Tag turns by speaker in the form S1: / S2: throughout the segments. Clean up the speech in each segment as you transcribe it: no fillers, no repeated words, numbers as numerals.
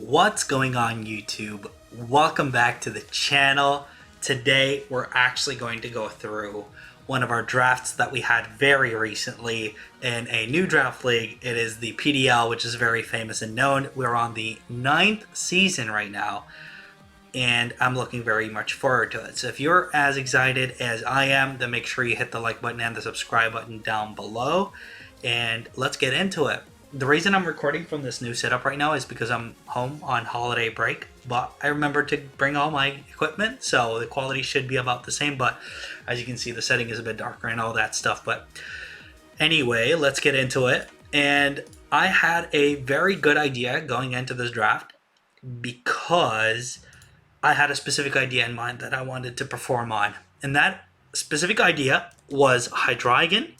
S1: What's going on YouTube? Welcome back to the channel. Today we're actually going to go through one of our drafts that we had very recently in a new draft league. It is the PTL, which is very famous and known. We're on the 9th season right now, and I'm looking very much forward to it. So if you're as excited as I am, then make sure you hit the like button and the subscribe button down below, and let's get into it. The reason I'm recording from this new setup right now is because I'm home on holiday break, but I remembered to bring all my equipment, so the quality should be about the same, but as you can see, the setting is a bit darker and all that stuff. But anyway, let's get into it. And I had a very good idea going into this draft because I had a specific idea in mind that I wanted to perform on. And that specific idea was Hydreigon.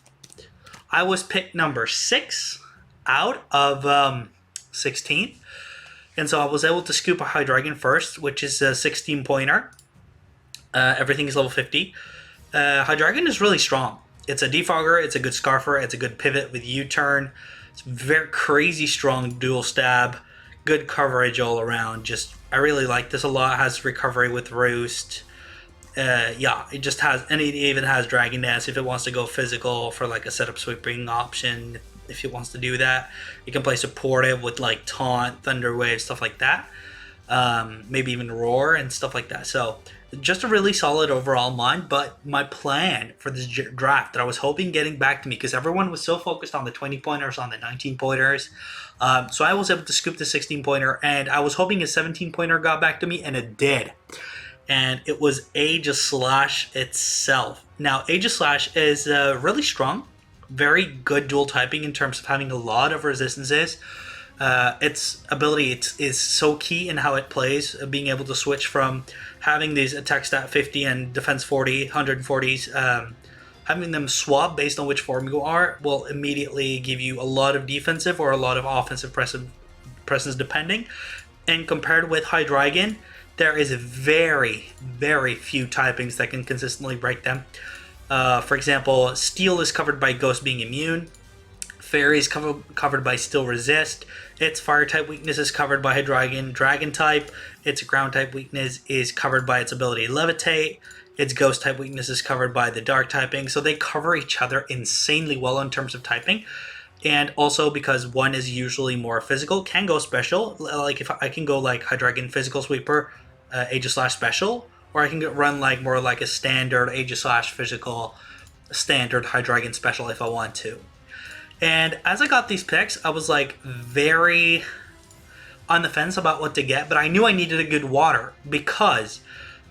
S1: I was picked number 6 out of 16, and so I was able to scoop a Hydreigon first, which is a 16 pointer. Everything is level 50. Hydreigon is really strong. It's a defogger, it's a good scarfer, it's a good pivot with U-turn. It's very crazy strong dual stab, good coverage all around. I really like this a lot. It has recovery with roost. Yeah, it just has, and it even has Dragon Dance if it wants to go physical for like a setup sweeping option. If it wants to do that, you can play supportive with like Taunt, Thunder Wave, stuff like that. Maybe even Roar and stuff like that. So just a really solid overall mind. But my plan for this draft that I was hoping getting back to me, because everyone was so focused on the 20 pointers, on the 19 pointers. So I was able to scoop the 16 pointer, and I was hoping a 17 pointer got back to me, and it did. And it was Aegislash itself. Now Aegislash is really strong. Very good dual typing in terms of having a lot of resistances. Its ability is so key in how it plays, being able to switch from having these attack stat 50 and defense 40, 140s, having them swap based on which form you are will immediately give you a lot of defensive or a lot of offensive presence depending. And compared with Hydreigon, there is very, very few typings that can consistently break them. For example, Steel is covered by Ghost being immune. Fairy is covered by Steel Resist. Its Fire type weakness is covered by Hydreigon. Dragon type, its Ground type weakness is covered by its ability Levitate. Its Ghost type weakness is covered by the Dark typing. So they cover each other insanely well in terms of typing. And also because one is usually more physical, can go special. Like if I can go like Hydreigon Physical Sweeper, Aegislash Special, or I can run like more like a standard Aegislash Physical, standard Hydreigon Special if I want to. And as I got these picks, I was like very on the fence about what to get, but I knew I needed a good water because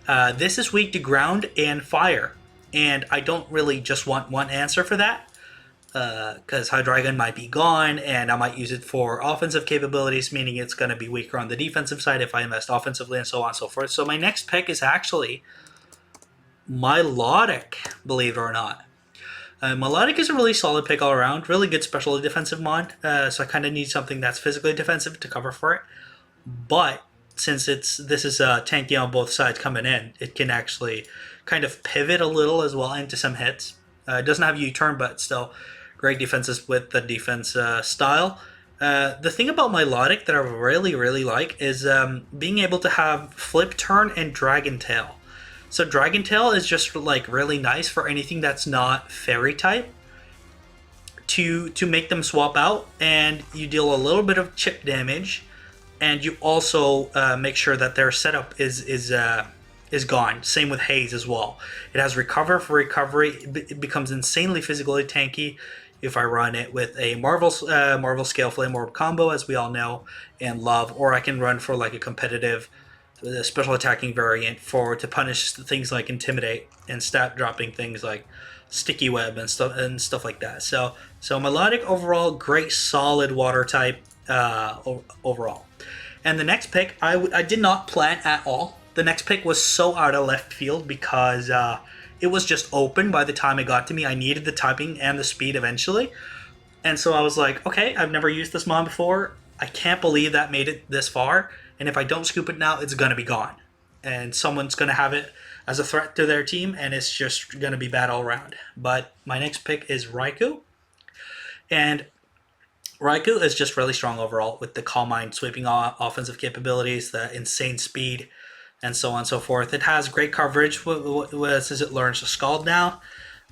S1: this is weak to ground and fire, and I don't really just want one answer for that. Because Hydreigon might be gone, and I might use it for offensive capabilities, meaning it's going to be weaker on the defensive side if I invest offensively, and so on and so forth. So my next pick is actually Milotic, believe it or not. Milotic is a really solid pick all around, really good special defensive mod, so I kind of need something that's physically defensive to cover for it. But since this is tanky on both sides coming in, it can actually kind of pivot a little as well into some hits. It doesn't have U-turn, but still great defenses with the defense style. The thing about Milotic that I really, really like is being able to have Flip Turn and Dragon Tail. So Dragon Tail is just like really nice for anything that's not Fairy type to make them swap out, and you deal a little bit of chip damage, and you also make sure that their setup is gone. Same with Haze as well. It has Recover for recovery. It becomes insanely physically tanky if I run it with a Marvel Scale Flame Orb combo, as we all know and love, or I can run for like a competitive special attacking variant to punish things like Intimidate and stat dropping things like Sticky Web and stuff like that. So Milotic overall, great solid water type overall. And the next pick I did not plan at all. The next pick was so out of left field because it was just open by the time it got to me. I needed the typing and the speed eventually. And so I was like, okay, I've never used this mod before. I can't believe that made it this far. And if I don't scoop it now, it's going to be gone. And someone's going to have it as a threat to their team, and it's just going to be bad all around. But my next pick is Raiku. And Raiku is just really strong overall with the Calm Mind sweeping offensive capabilities, the insane speed, and so on and so forth. It has great coverage since it learns to Scald now,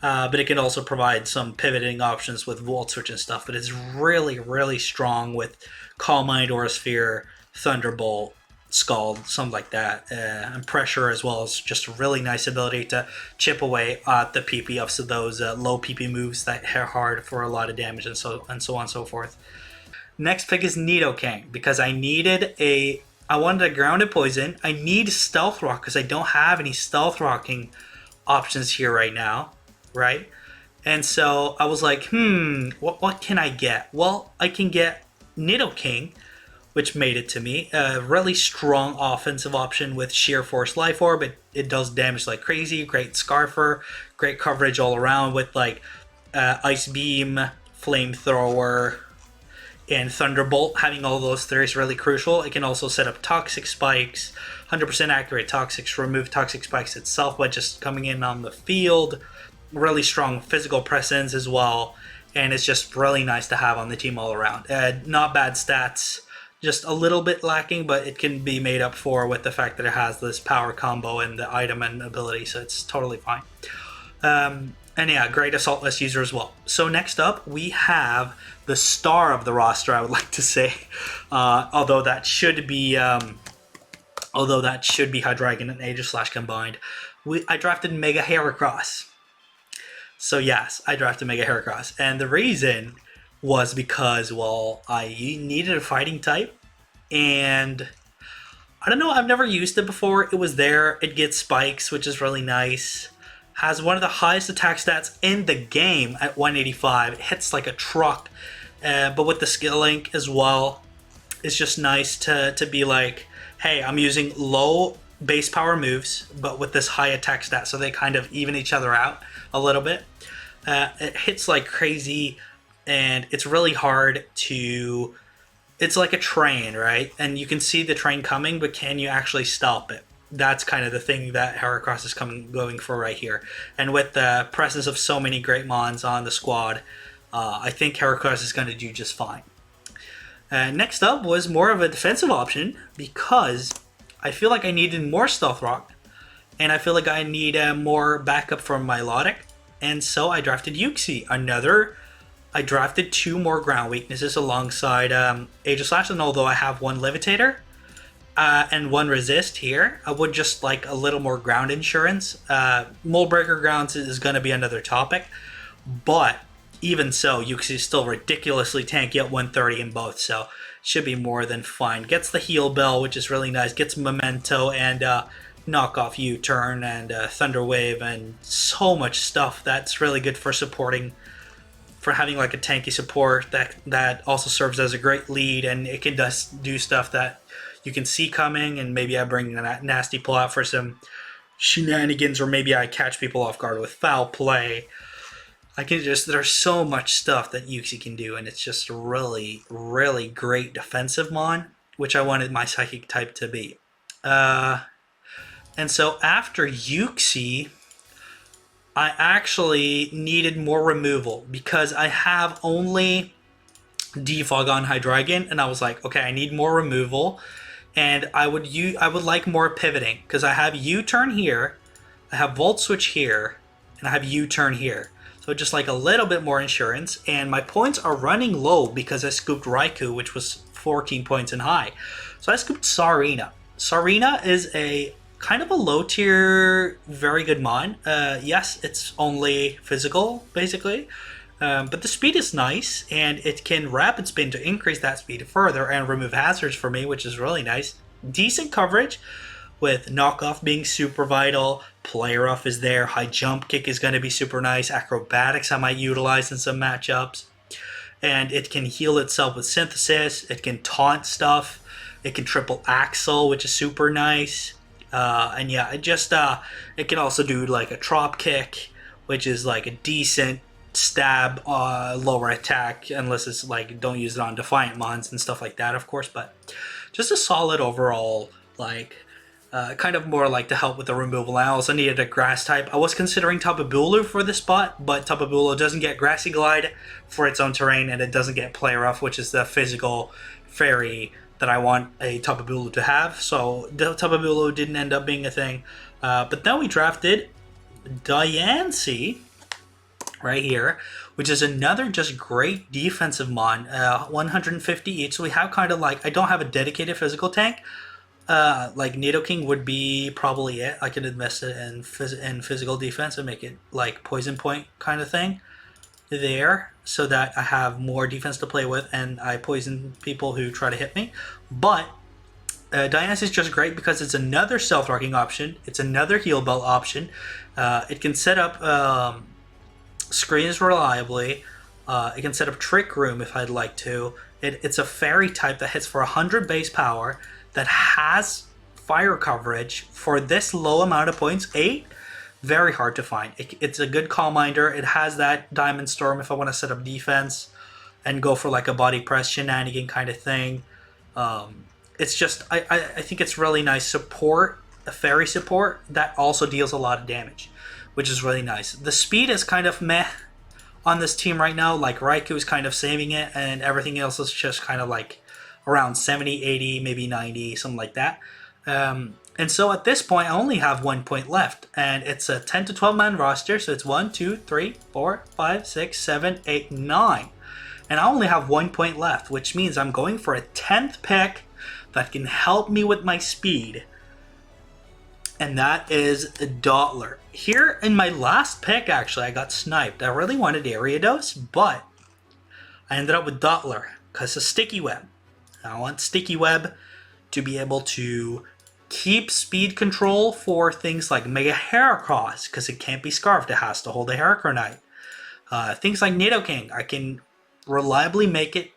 S1: but it can also provide some pivoting options with Volt Switch and stuff. But it's really, really strong with Calm Mind, Aura Sphere, Thunderbolt, Scald, something like that, and Pressure, as well as just a really nice ability to chip away at the PP of those low PP moves that hit hard for a lot of damage, and so on and so forth. Next pick is Nidoking, because I wanted a grounded poison. I need Stealth Rock because I don't have any Stealth Rocking options here right now, right? And so I was like, what can I get? Well, I can get Nidoking, which made it to me. A really strong offensive option with Sheer Force Life Orb. It does damage like crazy. Great Scarfer. Great coverage all around with like Ice Beam, Flamethrower, and Thunderbolt. Having all those three is really crucial. It can also set up Toxic Spikes, 100% accurate Toxics, remove Toxic Spikes itself by just coming in on the field. Really strong physical presence as well. And it's just really nice to have on the team all around. Not bad stats. Just a little bit lacking, but it can be made up for with the fact that it has this power combo and the item and ability, so it's totally fine. And yeah, great Assault Vest user as well. So next up, we have the star of the roster, I would like to say. Although that should be Hydreigon and Aegislash combined. I drafted Mega Heracross. So yes, I drafted Mega Heracross. And the reason was because, well, I needed a fighting type, and I don't know, I've never used it before. It was there. It gets spikes, which is really nice. Has one of the highest attack stats in the game at 185. It hits like a truck, but with the skill link as well, it's just nice to be like, hey, I'm using low base power moves, but with this high attack stat, so they kind of even each other out a little bit. It hits like crazy, and it's really hard to... It's like a train, right? And you can see the train coming, but can you actually stop it? That's kind of the thing that Heracross is going for right here. And with the presence of so many great mons on the squad, I think Heracross is going to do just fine. Next up was more of a defensive option, because I feel like I needed more Stealth Rock, and I feel like I need more backup from Milotic, and so I drafted Uxie, I drafted 2 more ground weaknesses alongside Aegislash, and although I have 1 Levitator and 1 Resist here, I would just like a little more ground insurance. Mold Breaker Grounds is going to be another topic, but even so, Uxie is still ridiculously tanky at 130 in both, so should be more than fine. Gets the Heal Bell, which is really nice. Gets Memento and Knockoff U-Turn and Thunder Wave, and so much stuff that's really good for supporting, for having like a tanky support that also serves as a great lead, and it can just do stuff that you can see coming, and maybe I bring that nasty pull out for some shenanigans, or maybe I catch people off guard with foul play. There's so much stuff that Uxie can do, and it's just a really, really great defensive mon, which I wanted my Psychic type to be. And so after Uxie, I actually needed more removal, because I have only Defog on Hydreigon, and I was like, okay, I need more removal, and I would like more pivoting, because I have U-Turn here, I have Volt Switch here, and I have U-Turn here. So just like a little bit more insurance, and my points are running low because I scooped Raiku, which was 14 points and high. So I scooped Sarina. Sarina is a kind of a low tier, very good mon. Yes, it's only physical, basically. But the speed is nice, and it can rapid spin to increase that speed further and remove hazards for me, which is really nice. Decent coverage, with Knockoff being super vital. Player Off is there. High Jump Kick is going to be super nice. Acrobatics I might utilize in some matchups. And it can heal itself with Synthesis. It can taunt stuff. It can triple Axle, which is super nice. And yeah, it can also do like a Trop Kick, which is like a decent stab, lower attack, unless it's like, don't use it on Defiant Mons and stuff like that, of course. But just a solid overall, like, kind of more like to help with the removal. I also needed a grass type. I was considering Tapu Bulu for this spot, but Tapu Bulu doesn't get Grassy Glide for its own terrain, and it doesn't get Play Rough, which is the physical fairy that I want a Tapu Bulu to have. So the Tapu Bulu didn't end up being a thing. But then we drafted Diancie right here, which is another just great defensive mon. 150 each. So we have kind of like, I don't have a dedicated physical tank. Like Nidoking would be probably it. I could invest it in physical defense and make it like poison point kind of thing there, so that I have more defense to play with and I poison people who try to hit me. But Diancie is just great because it's another self-rocking option. It's another heal belt option. It can set up screens reliably. It can set up Trick Room if I'd like to. It's a fairy type that hits for 100 base power, that has fire coverage for this low amount of points, 8. Very hard to find. It's a good Calm Minder. It has that Diamond Storm if I want to set up defense and go for like a body press shenanigan kind of thing. It's just, I think it's really nice support, a fairy support that also deals a lot of damage, which is really nice. The speed is kind of meh on this team right now. Like Raiku is kind of saving it, and everything else is just kind of like around 70, 80, maybe 90, something like that. And so at this point, I only have 1 point left, and it's a 10 to 12 man roster. So it's 1, 2, 3, 4, 5, 6, 7, 8, 9. And I only have 1 point left, which means I'm going for a 10th pick that can help me with my speed. And that is Dottler. Here in my last pick, actually, I got sniped. I really wanted Ariados, but I ended up with Dottler because of Sticky Web. I want Sticky Web to be able to keep speed control for things like Mega Heracross, because it can't be Scarfed. It has to hold a Heracronite. Things like Nidoking, I can reliably make it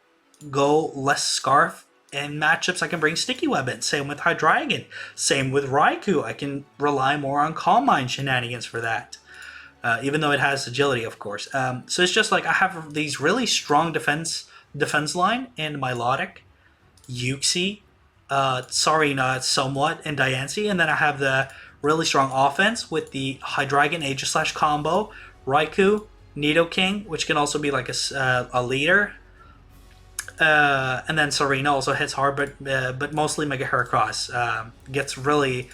S1: go less Scarf. In matchups, I can bring Sticky Web in. Same with Hydreigon. Same with Raiku. I can rely more on Calm Mind shenanigans for that. Even though it has agility, of course. So it's just like I have these really strong defense line in Milotic, Uxie, Sarina somewhat, and Diancie, and then I have the really strong offense with the Hydreigon Aegis / combo, Raiku, Nidoking, which can also be like a leader, and then Sarina also hits hard, but mostly Mega Heracross gets really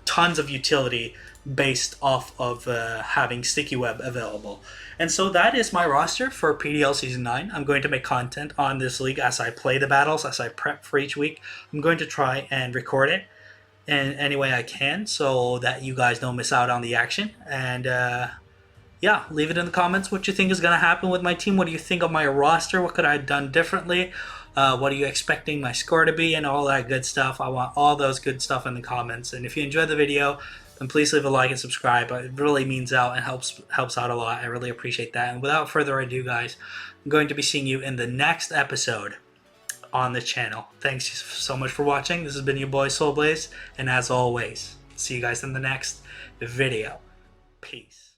S1: tons of utility based off of having Sticky Web available. And so that is my roster for PTL Season 9. I'm going to make content on this league as I play the battles, as I prep for each week. I'm going to try and record it in any way I can so that you guys don't miss out on the action. And yeah, leave it in the comments what you think is going to happen with my team. What do you think of my roster? What could I have done differently? What are you expecting my score to be, and all that good stuff? I want all those good stuff in the comments. And if you enjoyed the video, then please leave a like and subscribe. It really means out and helps out a lot. I really appreciate that. And without further ado, guys, I'm going to be seeing you in the next episode on the channel. Thanks so much for watching. This has been your boy Soulblaze, and as always, see you guys in the next video. Peace.